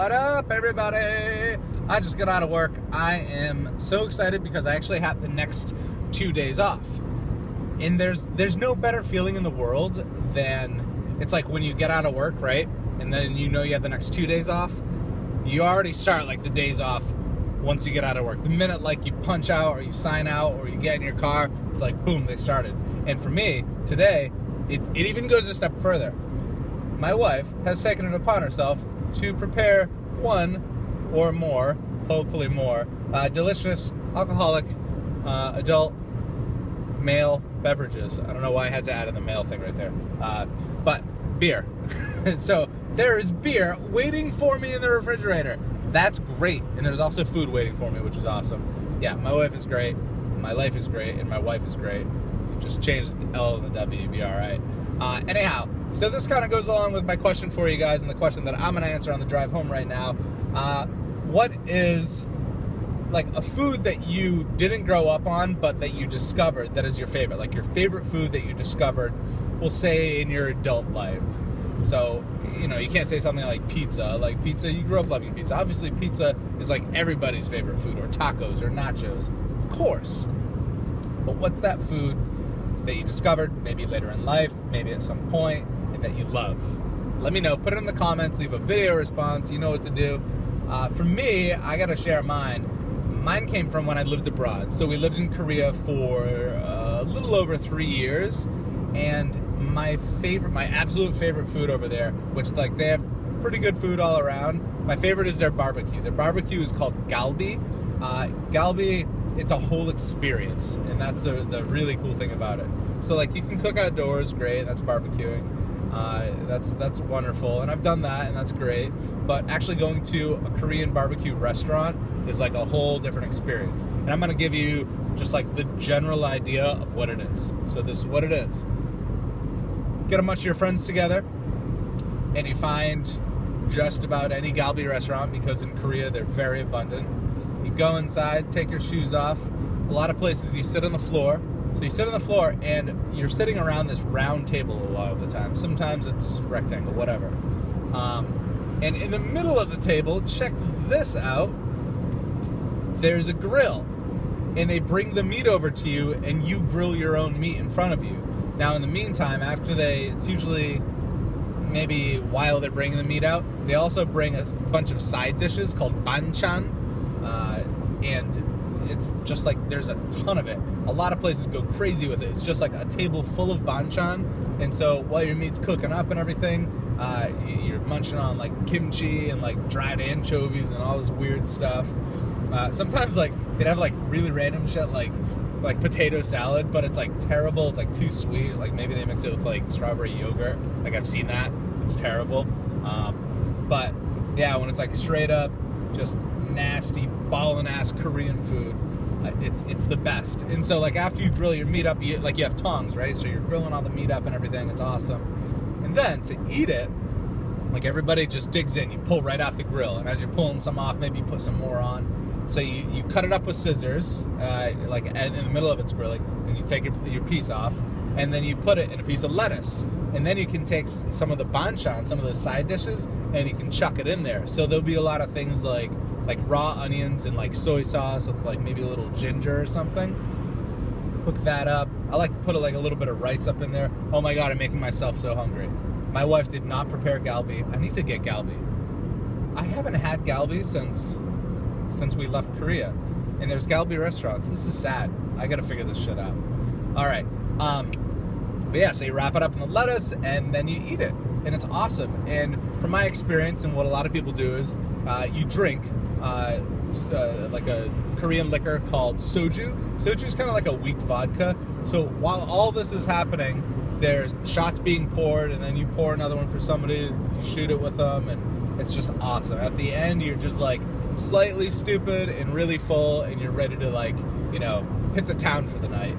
What up, everybody? I just got out of work. I am so excited because I actually have the next 2 days off. And there's no better feeling in the world than, it's like when you get out of work, right? And then you know you have the next 2 days off. You already start like the days off once you get out of work. The minute like you punch out or you sign out or you get in your car, it's like boom, they started. And for me, today, it even goes a step further. My wife has taken it upon herself to prepare one or more, hopefully more, delicious alcoholic adult male beverages. I don't know why I had to add in the male thing right there. But beer. So there is beer waiting for me in the refrigerator. That's great. And there's also food waiting for me, which is awesome. Yeah, my wife is great. My life is great. And my wife is great. Just change the L and the W, you'd be all right. Anyhow, so this kind of goes along with my question for you guys and the question that I'm going to answer on the drive home right now. What is like a food that you didn't grow up on but that you discovered that is your favorite? Like your favorite food that you discovered, we'll say in your adult life. So, you know, you can't say something like pizza. Like pizza, you grew up loving pizza. Obviously, pizza is like everybody's favorite food, or tacos or nachos. Of course. But what's that food that you discovered, maybe later in life, maybe at some point, and that you love? Let me know. Put it in the comments. Leave a video response. You know what to do. For me, I got to share mine. Mine came from when I lived abroad. So we lived in Korea for a little over 3 years. And my absolute favorite food over there, which like they have pretty good food all around. My favorite is their barbecue. Their barbecue is called Galbi. Galbi, it's a whole experience, and that's the really cool thing about it. So like you can cook outdoors, great, that's barbecuing. That's wonderful, and I've done that, and that's great. But actually going to a Korean barbecue restaurant is like a whole different experience. And I'm gonna give you just like the general idea of what it is. So this is what it is. Get a bunch of your friends together, and you find just about any Galbi restaurant, because in Korea they're very abundant. You go inside, take your shoes off. A lot of places you sit on the floor. So you sit on the floor and you're sitting around this round table a lot of the time. Sometimes it's rectangle, whatever. And in the middle of the table, check this out, there's a grill. And they bring the meat over to you and you grill your own meat in front of you. Now in the meantime, it's usually maybe while they're bringing the meat out, they also bring a bunch of side dishes called Bonchon. And it's just like there's a ton of it. A lot of places go crazy with it. It's just like a table full of Bonchon. And so while your meat's cooking up and everything, you're munching on like kimchi and like dried anchovies and all this weird stuff. Sometimes like they'd have like really random shit like potato salad, but it's like terrible. It's like too sweet. Like maybe they mix it with like strawberry yogurt. Like I've seen that. It's terrible. But yeah, when it's like straight up just nasty ballin' ass Korean food, it's the best. And so like after you grill your meat up, you have tongs, right? So you're grilling all the meat up and everything. It's awesome. And then to eat it, like everybody just digs in. You pull right off the grill, and as you're pulling some off, maybe you put some more on. So you cut it up with scissors, like in the middle of its grilling, and you take your piece off, and then you put it in a piece of lettuce. And then you can take some of the bonchon, some of the side dishes, and you can chuck it in there. So there'll be a lot of things like raw onions and like soy sauce with like maybe a little ginger or something. Hook that up. I like to put like a little bit of rice up in there. Oh my God, I'm making myself so hungry. My wife did not prepare Galbi. I need to get Galbi. I haven't had Galbi since we left Korea. And there's Galbi restaurants. This is sad. I gotta figure this shit out. All right. But yeah, so you wrap it up in the lettuce and then you eat it. And it's awesome. And from my experience, and what a lot of people do is you drink like a Korean liquor called soju. Soju is kind of like a weak vodka. So while all this is happening, there's shots being poured, and then you pour another one for somebody, you shoot it with them, and it's just awesome. At the end, you're just like slightly stupid and really full, and you're ready to like, you know, hit the town for the night.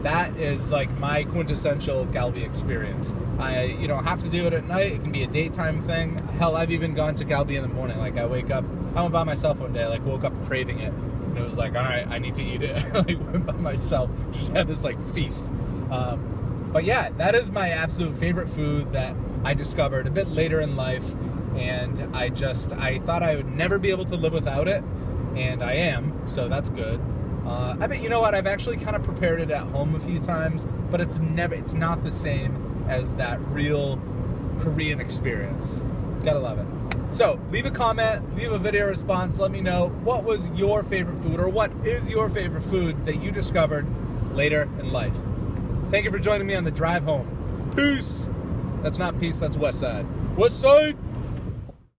That is like my quintessential Galbi experience. You don't have to do it at night. It can be a daytime thing. Hell, I've even gone to Galbi in the morning. Like I wake up, I went by myself one day, like woke up craving it. And it was like, all right, I need to eat it. Like went by myself, just had this like feast. But yeah, that is my absolute favorite food that I discovered a bit later in life. and I thought I would never be able to live without it, and I am, so that's good. I bet, you know what, I've actually kind of prepared it at home a few times, but it's not the same as that real Korean experience. Gotta love it. So, leave a comment, leave a video response, let me know what was your favorite food, or what is your favorite food that you discovered later in life. Thank you for joining me on the drive home. Peace! That's not peace, that's West Side. West Side!